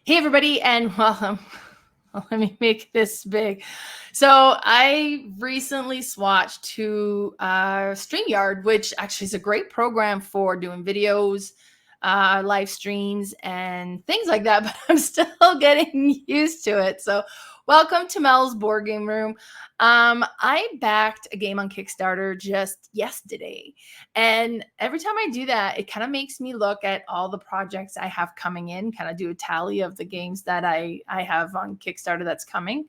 Hey, everybody, and welcome. Let me make this big. So I recently swatched to StreamYard, which actually is a great program for doing videos, live streams, and things like that. But I'm still getting used to it. So welcome to Mel's Board Game Room. I backed a game on Kickstarter just yesterday. And every time I do that, it kind of makes me look at all the projects I have coming in, kind of do a tally of the games that I have on Kickstarter that's coming.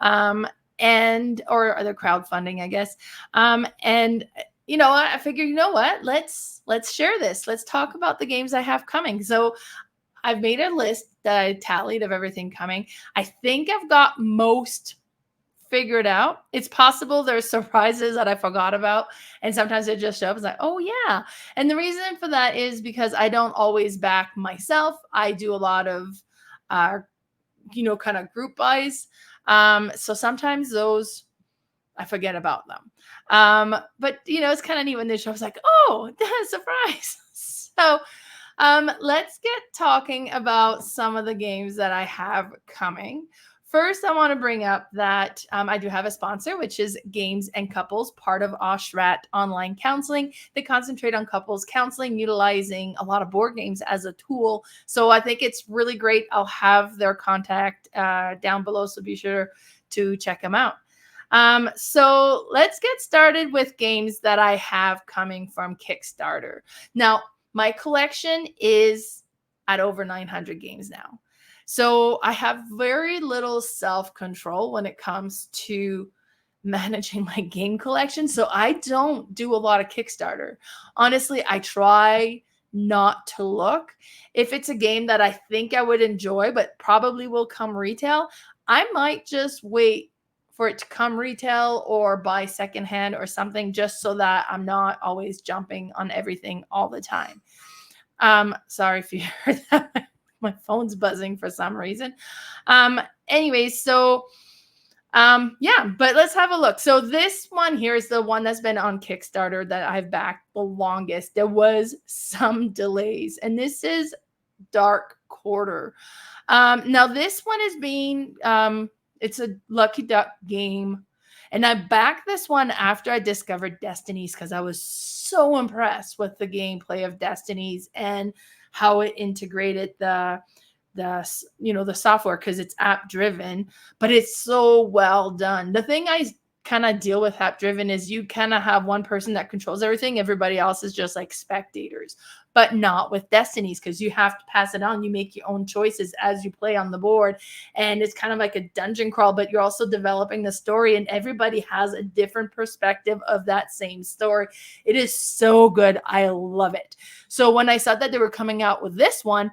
And or other crowdfunding, I guess. And I figured, let's share this. Let's talk about the games I have coming. So I've made a list that I tallied of everything coming. I think I've got most figured out. It's possible there's surprises that I forgot about, and sometimes it just shows up. It's like, oh yeah. And the reason for that is because I don't always back myself. I do a lot of kind of group buys. So sometimes those I forget about them. But it's kind of neat when they show up. It's like, oh, surprise. So let's get talking about some of the games that I have coming. First, I want to bring up that I do have a sponsor, which is Games and Couples, part of Oshrat Online Counseling. They concentrate on couples counseling, utilizing a lot of board games as a tool. So I think it's really great. I'll have their contact down below, so be sure to check them out. So let's get started with games that I have coming from Kickstarter. Now, my collection is at over 900 games now. So I have very little self-control when it comes to managing my game collection. So I don't do a lot of Kickstarter. Honestly, I try not to look. If it's a game that I think I would enjoy, but probably will come retail, I might just wait for it to come retail or buy secondhand or something, just so that I'm not always jumping on everything all the time. Sorry if you heard that. My phone's buzzing for some reason. Anyways, so but let's have a look. So this one here is the one that's been on Kickstarter that I've backed the longest. There was some delays, and this is Dark Quarter. Now this one is being it's a Lucky Duck game. And I backed this one after I discovered Destinies because I was so impressed with the gameplay of Destinies and how it integrated the software, because it's app driven, but it's so well done. The thing I kind of deal with app driven is you kind of have one person that controls everything. Everybody else is just like spectators, but not with Destinies, because you have to pass it on. You make your own choices as you play on the board. And it's kind of like a dungeon crawl, but you're also developing the story, and everybody has a different perspective of that same story. It is so good. I love it. So when I saw that they were coming out with this one,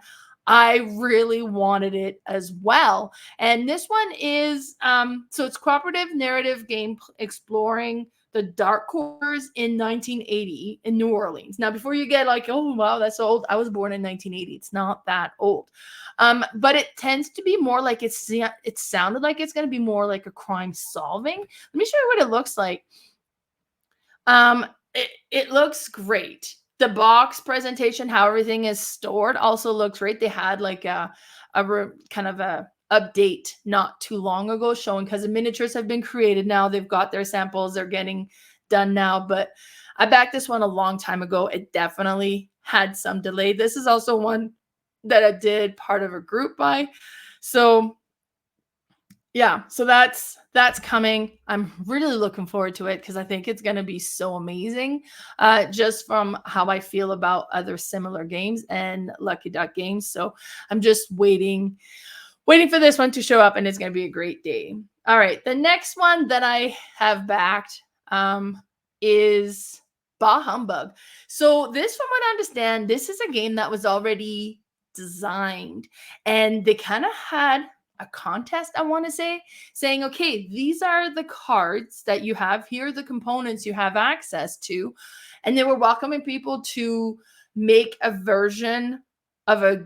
I really wanted it as well. And this one is, so it's cooperative narrative game exploring the dark quarters in 1980 in New Orleans. Now, before you get like, oh, wow, that's old. I was born in 1980. It's not that old. But it tends to be more like it sounded like it's going to be more like a crime solving. Let me show you what it looks like. It looks great. The box presentation, how everything is stored, also looks great. They had like a kind of a update not too long ago showing, because the miniatures have been created now. They've got their samples. They're getting done now. But I backed this one a long time ago. It definitely had some delay. This is also one that I did part of a group buy. So yeah, so that's coming. I'm really looking forward to it because I think it's going to be so amazing, just from how I feel about other similar games and Lucky Duck games. So I'm just waiting for this one to show up, and it's going to be a great day. All right, the next one that I have backed is Bah Humbug. So this, from what I understand, this is a game that was already designed, and they kind of had a contest, I want to say, saying, okay, these are the cards that you have here, the components you have access to. And they were welcoming people to make a version of a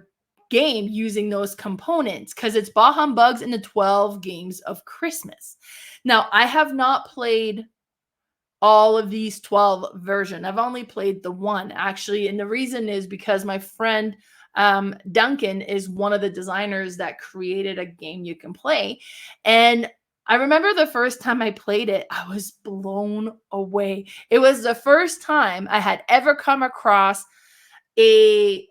game using those components, because it's Bah Humbugs in the 12 games of Christmas. Now, I have not played all of these 12 versions. I've only played the one, actually. And the reason is because my friend Duncan is one of the designers that created a game you can play. And I remember the first time I played it, I was blown away. It was the first time I had ever come across a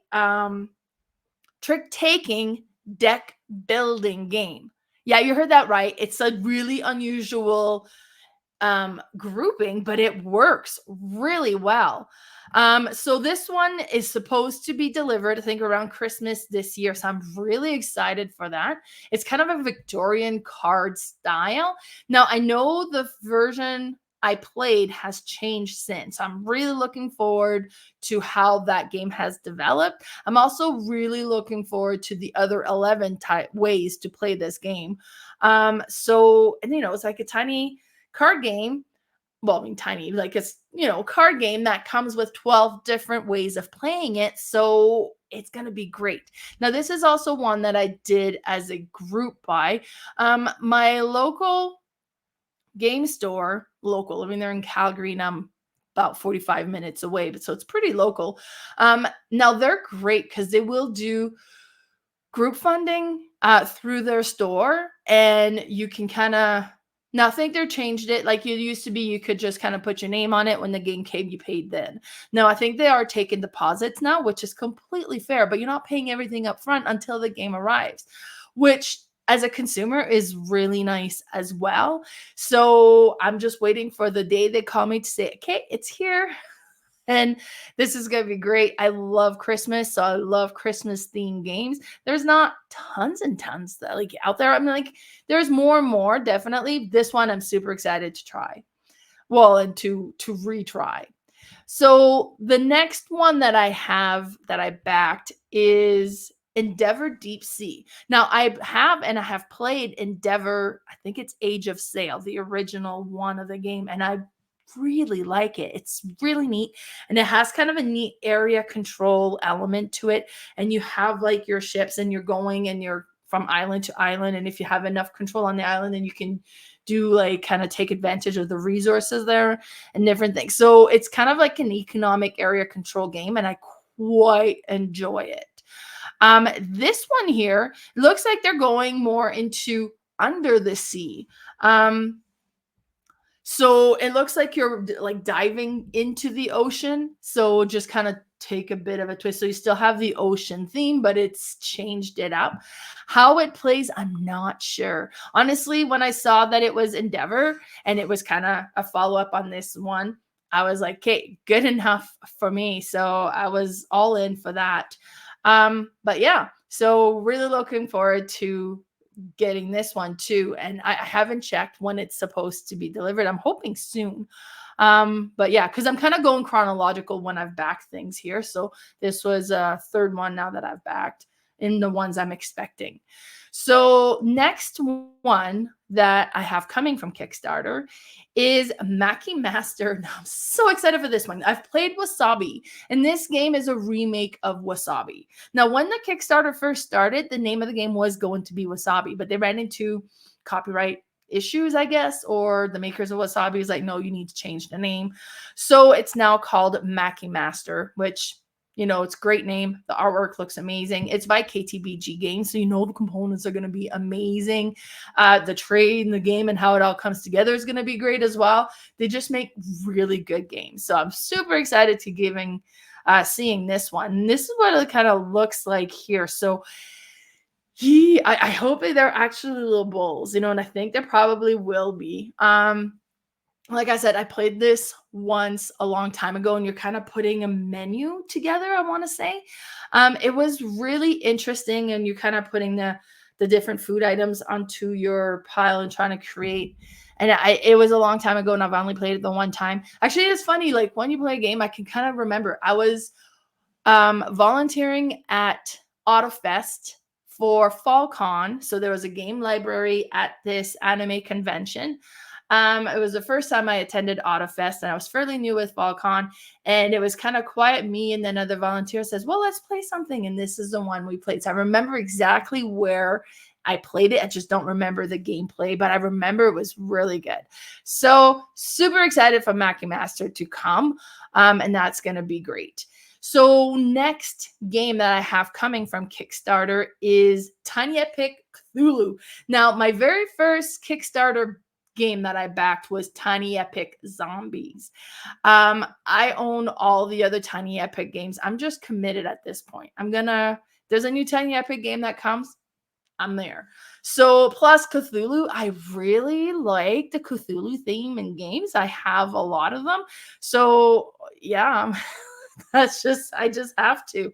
trick-taking deck building game. Yeah, you heard that right. It's a really unusual grouping, but it works really well. So this one is supposed to be delivered, I think, around Christmas this year. So I'm really excited for that. It's kind of a Victorian card style. Now, I know the version I played has changed since. I'm really looking forward to how that game has developed. I'm also really looking forward to the other 11 ways to play this game. So, and it's like a tiny card game. Well, I mean, tiny, like it's, card game that comes with 12 different ways of playing it. So it's going to be great. Now, this is also one that I did as a group buy. My local game store, I mean, they're in Calgary and I'm about 45 minutes away, but so it's pretty local. Now they're great because they will do group funding through their store, and you can kind of, now I think they're changed it. Like it used to be, you could just kind of put your name on it. When the game came, you paid then. No, I think they are taking deposits now, which is completely fair, but you're not paying everything up front until the game arrives, which as a consumer is really nice as well. So I'm just waiting for the day they call me to say, okay, it's here. And this is going to be great. I love Christmas, so I love Christmas themed games. There's not tons and tons that like out there. I mean, like there's more and more, definitely. This one I'm super excited to try. Well, and to retry. So the next one that I have that I backed is Endeavor Deep Sea. Now I have played Endeavor, I think it's Age of Sail, the original one of the game, and I really like it. It's really neat, and it has kind of a neat area control element to it, and you have like your ships and you're going and you're from island to island, and if you have enough control on the island, then you can do like kind of take advantage of the resources there and different things. So it's kind of like an economic area control game, and I quite enjoy it. This one here looks like they're going more into under the sea. So it looks like you're like diving into the ocean. So just kind of take a bit of a twist. So you still have the ocean theme, but it's changed it up. How it plays, I'm not sure. Honestly, when I saw that it was Endeavor and it was kind of a follow-up on this one, I was like, okay, good enough for me. So I was all in for that. But yeah, so really looking forward to getting this one too, and I haven't checked when it's supposed to be delivered. I'm hoping soon. But yeah, because I'm kind of going chronological when I've backed things here. So this was a third one now that I've backed in the ones I'm expecting. So next one that I have coming from Kickstarter is Maki Master. Now, I'm so excited for this one. I've played Wasabi, and this game is a remake of Wasabi. Now, when the Kickstarter first started, the name of the game was going to be Wasabi, but they ran into copyright issues, I guess, or the makers of Wasabi is like, no, you need to change the name. So it's now called Maki Master, which, it's a great name. The artwork looks amazing. It's by KTBG Games, so the components are going to be amazing. The trade in the game and how it all comes together is going to be great as well. They just make really good games. So I'm super excited to seeing this one. And this is what it kind of looks like here. So I hope they're actually little bowls, and I think there probably will be. Like I said, I played this once a long time ago, and you're kind of putting a menu together, I want to say. It was really interesting, and you're kind of putting the different food items onto your pile and trying to create. And it was a long time ago, and I've only played it the one time. Actually, it's funny, like when you play a game, I can kind of remember. I was volunteering at AutoFest for FallCon. So there was a game library at this anime convention. It was the first time I attended AutoFest, and I was fairly new with FallCon, and it was kind of quiet. Me and then other volunteer says, well, let's play something. And this is the one we played. So I remember exactly where I played it. I just don't remember the gameplay, but I remember it was really good. So super excited for Maki Master to come. And that's going to be great. So next game that I have coming from Kickstarter is Tiny Epic Cthulhu. Now, my very first Kickstarter game that I backed was Tiny Epic Zombies. I own all the other Tiny Epic games. I'm just committed at this point. There's a new Tiny Epic game that comes. I'm there. So plus Cthulhu, I really like the Cthulhu theme in games. I have a lot of them. So yeah, I just have to.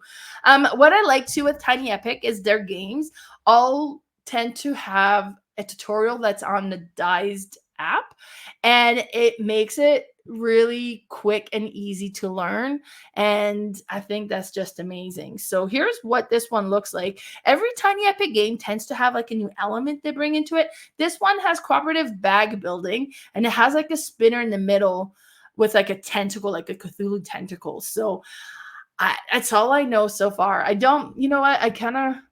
What I like too with Tiny Epic is their games all tend to have a tutorial that's on the Dized app, and it makes it really quick and easy to learn. And I think that's just amazing. So here's what this one looks like. Every Tiny Epic game tends to have like a new element they bring into it. This one has cooperative bag building, and it has like a spinner in the middle with like a tentacle, like a Cthulhu tentacle. So that's all I know so far. I don't, you know what?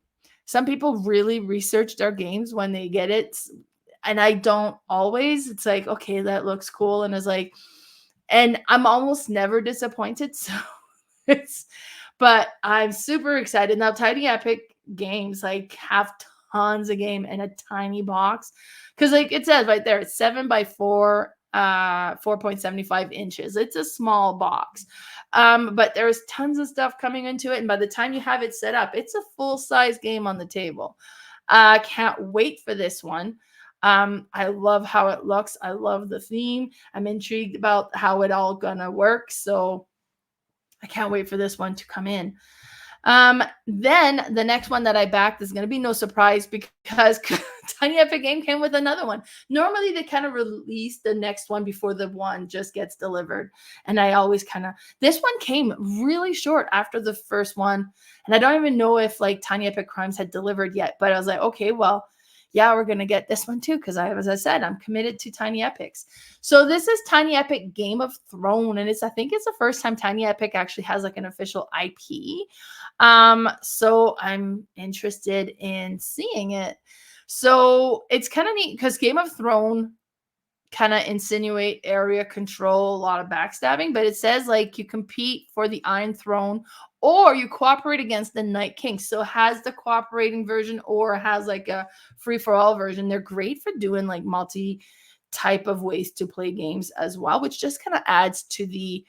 Some people really research their games when they get it. And I don't always. It's like, okay, that looks cool. And I'm almost never disappointed. So but I'm super excited. Now, Tiny Epic games like have tons of game in a tiny box. Because like it says right there, it's 7x4, 4.75 inches. It's a small box. But there's tons of stuff coming into it. And by the time you have it set up, it's a full-size game on the table. I can't wait for this one. I love how it looks. I love the theme. I'm intrigued about how it all gonna work. So I can't wait for this one to come in. Then the next one that I backed is going to be no surprise because Tiny Epic Game came with another one. Normally they kind of release the next one before the one just gets delivered. And I always this one came really short after the first one. And I don't even know if like Tiny Epic Crimes had delivered yet, but I was like, okay, well, yeah, we're going to get this one too. Because as I said, I'm committed to Tiny Epics. So this is Tiny Epic Game of Thrones. And I think it's the first time Tiny Epic actually has like an official IP. So I'm interested in seeing it. So it's kind of neat because Game of Thrones kind of insinuate area control, a lot of backstabbing, but it says like you compete for the Iron Throne or you cooperate against the Night King. So it has the cooperating version or has like a free-for-all version. They're great for doing like multi type of ways to play games as well, which just kind of adds to the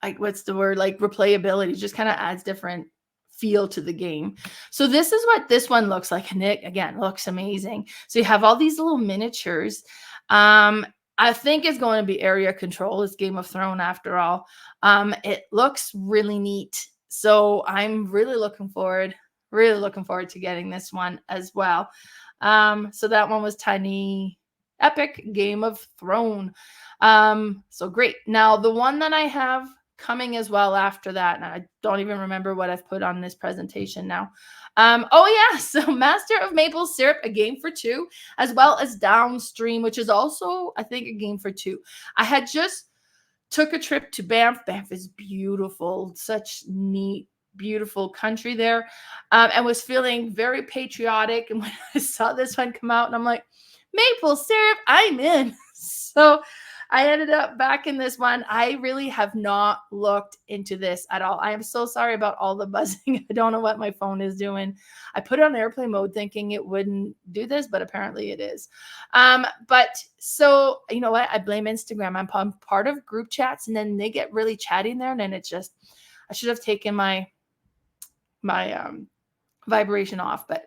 like what's the word, like replayability, just kind of adds different feel to the game. So this is what this one looks like, and it again looks amazing. So you have all these little miniatures. I think it's going to be area control. It's Game of Thrones after all. It looks really neat. So I'm really looking forward to getting this one as well. So that one was Tiny Epic Game of Thrones. So great. Now the one that I have coming as well after that, and I don't even remember what I've put on this presentation now. Oh yeah, so Master of Maple Syrup, a game for two, as well as Downstream, which is also, I think, a game for two. I had just took a trip to Banff. Banff is beautiful, such neat, beautiful country there, and was feeling very patriotic. And when I saw this one come out, and I'm like, maple syrup, I'm in. So I ended up back in this one. I really have not looked into this at all. I am so sorry about all the buzzing. I don't know what my phone is doing. I put it on airplane mode thinking it wouldn't do this, but apparently it is. But so, you know what? I blame Instagram. I'm part of group chats and then they get really chatty in there. And then it's just, I should have taken my vibration off, but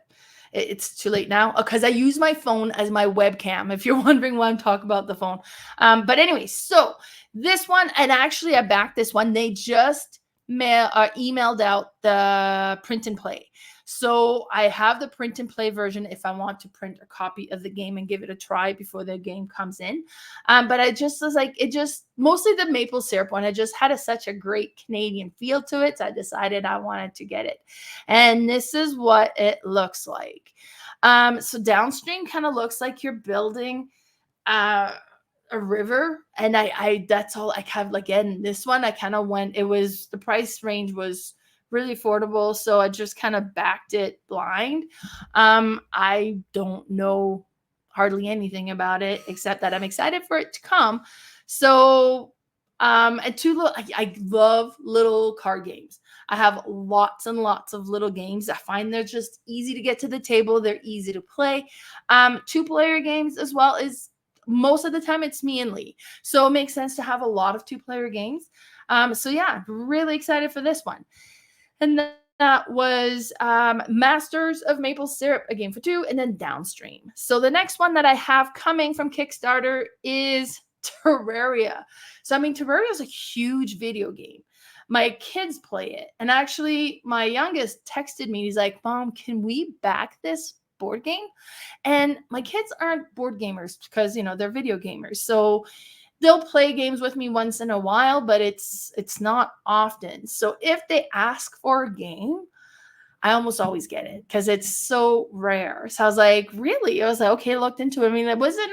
it's too late now because I use my phone as my webcam. If you're wondering why I'm talking about the phone. But anyway, so this one, and actually I backed this one. They just emailed out the print and play. So I have the print and play version if I want to print a copy of the game and give it a try before the game comes in. But I just was like, mostly the maple syrup one, it just had such a great Canadian feel to it. So I decided I wanted to get it. And this is what it looks like. So Downstream kind of looks like you're building a river. And that's all I have. Like, in this one, I kind of went, the price range was really affordable. So I just kind of backed it blind. I don't know hardly anything about it except that I'm excited for it to come. So And I love little card games. I have lots and lots of little games. I find they're just easy to get to the table. They're easy to play. Two-player games as well is most of the time it's me and Lee. So it makes sense to have a lot of two-player games. So yeah, really excited for this one. And that was Masters of Maple Syrup, a game for two, and then Downstream. So the next one that I have coming from Kickstarter is Terraria. So, I mean, Terraria is a huge video game. My kids play it. And actually, my youngest texted me. He's like, Mom, can we back this board game? And my kids aren't board gamers because, they're video gamers. So they'll play games with me once in a while, but it's not often. So if they ask for a game, I almost always get it because it's so rare. So I was like, really? I was like, okay, I looked into it. I mean, it wasn't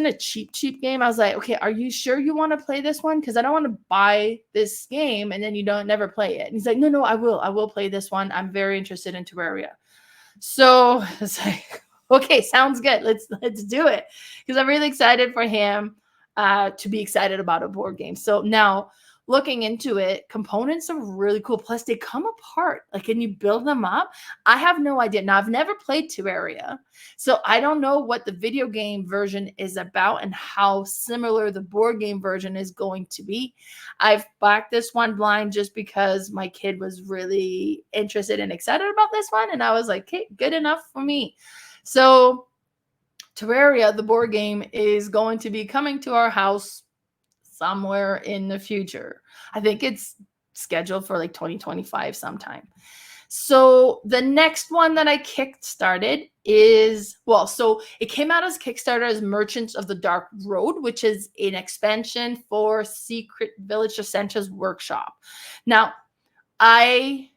a cheap game. I was like, okay, are you sure you want to play this one? Because I don't want to buy this game and then you don't never play it. And he's like, no, I will play this one. I'm very interested in Terraria. So it's like, okay, sounds good. Let's do it. Because I'm really excited for him to be excited about a board game. So now looking into it, components are really cool. Plus they come apart. Like, can you build them up? I have no idea. Now I've never played Terraria. So I don't know what the video game version is about and how similar the board game version is going to be. I've backed this one blind just because my kid was really interested and excited about this one. And I was like, okay, good enough for me. So Terraria, the board game, is going to be coming to our house somewhere in the future. I think it's scheduled for like 2025 sometime. So the next one that I kickstarted is, so it came out as Kickstarter as Merchants of the Dark Road, which is an expansion for Secret Village of Santa's Workshop. Now, I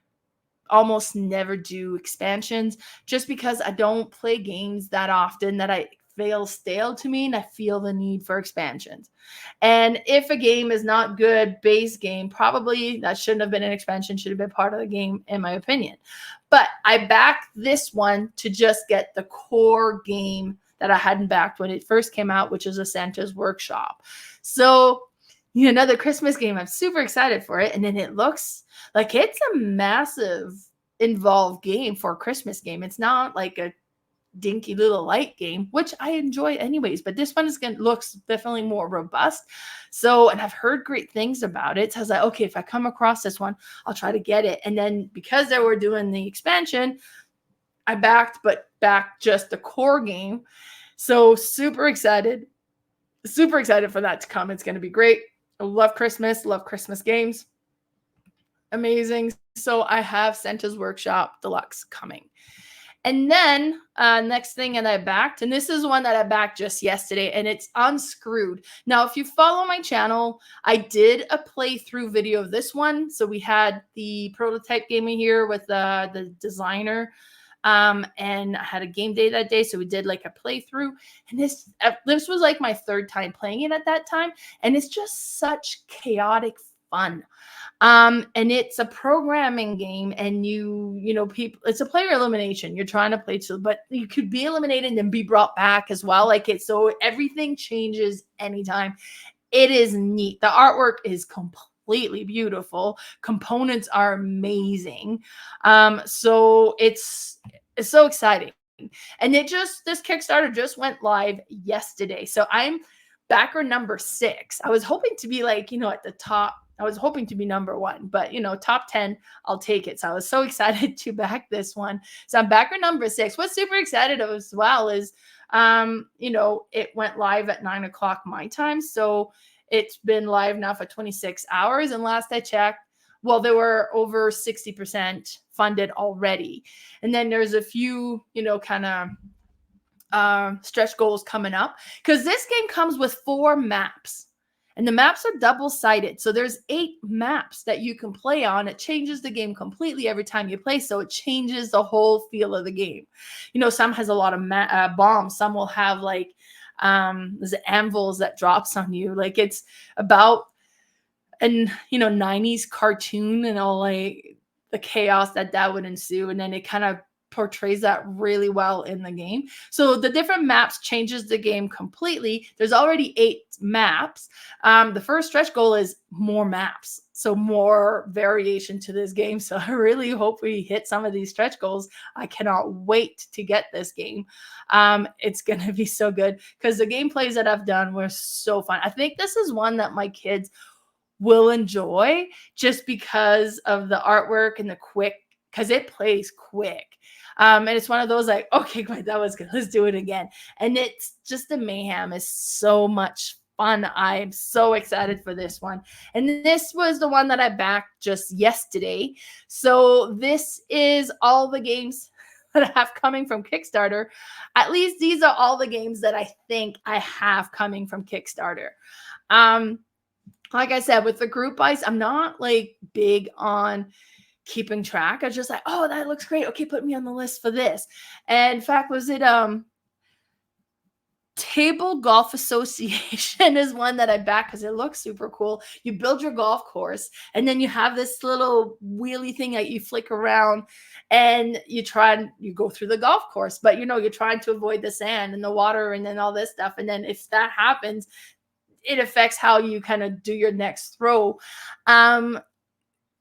almost never do expansions just because I don't play games that often that I feel stale to me and I feel the need for expansions. And if a game is not good, base game, probably that shouldn't have been an expansion, should have been part of the game, in my opinion. But I backed this one to just get the core game that I hadn't backed when it first came out, which is a Santa's Workshop. So, another Christmas game. I'm super excited for it. And then it looks like it's a massive involved game for a Christmas game. It's not like a dinky little light game, which I enjoy anyways, but this one looks definitely more robust. So, and I've heard great things about it. So I was like, okay, if I come across this one, I'll try to get it. And then because they were doing the expansion, I backed just the core game. So super excited for that to come. It's going to be great. I love Christmas games. Amazing. So I have Santa's Workshop Deluxe coming. And then next thing that I backed, and this is one that I backed just yesterday, and it's Unscrewed. Now, if you follow my channel, I did a playthrough video of this one. So we had the prototype game in here with the designer, and I had a game day that day. So we did like a playthrough, and this was like my third time playing it at that time. And it's just such chaotic fun. And it's a programming game, and people, it's a player elimination. You're trying to play but you could be eliminated and then be brought back as well. So everything changes anytime. It is neat. The artwork is completely beautiful. Components are amazing. So it's so exciting. And this Kickstarter just went live yesterday. So I'm backer number 6. I was hoping to be at the top. I was hoping to be number 1, but top 10, I'll take it. So I was so excited to back this one. So I'm backer number 6. What's super excited as well is, it went live at 9:00 my time. So it's been live now for 26 hours. And last I checked, there were over 60% funded already. And then there's a few, stretch goals coming up, because this game comes with 4 maps. And the maps are double-sided. So there's 8 maps that you can play on. It changes the game completely every time you play. So it changes the whole feel of the game. Some has a lot of bombs. Some will have there's anvils that drops on you. It's about an 90s cartoon and all the chaos that would ensue. And then it kind of portrays that really well in the game. So the different maps changes the game completely. There's already 8 maps. The first stretch goal is more maps, so more variation to this game. So I really hope we hit some of these stretch goals. I cannot wait to get this game. It's gonna be so good because the gameplays that I've done were so fun. I think this is one that my kids will enjoy just because of the artwork and the quick, because it plays quick. And it's one of those like, okay, great, that was good. Let's do it again. And it's just the mayhem is so much fun. I'm so excited for this one. And this was the one that I backed just yesterday. So this is all the games that I have coming from Kickstarter. At least these are all the games that I think I have coming from Kickstarter. Like I said, with the group buys, I'm not like big on keeping track. I was just like, oh, that looks great. Okay, put me on the list for this. And in fact, was it Table Golf Association is one that I back because it looks super cool. You build your golf course, and then you have this little wheelie thing that you flick around, and you go through the golf course. But you're trying to avoid the sand and the water, and then all this stuff. And then if that happens, it affects how you kind of do your next throw.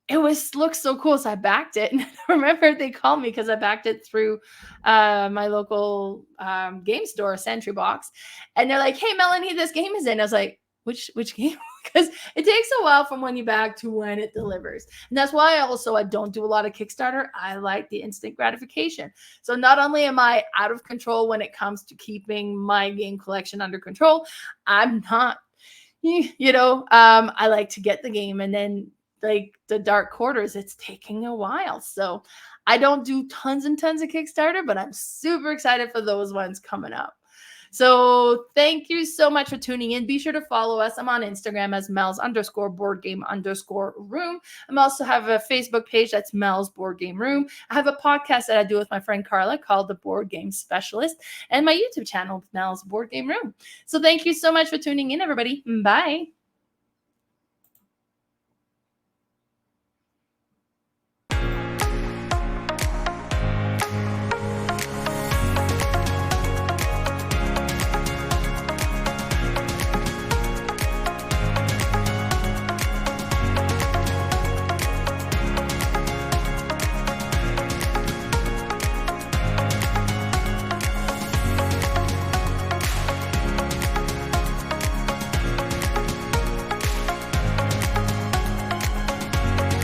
It looks so cool, so I backed it. And I remember they called me because I backed it through my local game store, Sentry Box, and they're like, "Hey, Melanie, this game is in." I was like, "Which game?" Because it takes a while from when you back to when it delivers, and that's why I don't do a lot of Kickstarter. I like the instant gratification. So not only am I out of control when it comes to keeping my game collection under control, I'm not. I like to get the game, and then like the Dark Quarters, it's taking a while. So I don't do tons and tons of Kickstarter, but I'm super excited for those ones coming up. So thank you so much for tuning in. Be sure to follow us. I'm on Instagram as Mel's_boardgame_room. I also have a Facebook page that's Mel's Board Game Room. I have a podcast that I do with my friend Carla called The Board Game Specialist, and my YouTube channel, Mel's Board Game Room. So thank you so much for tuning in, everybody. Bye.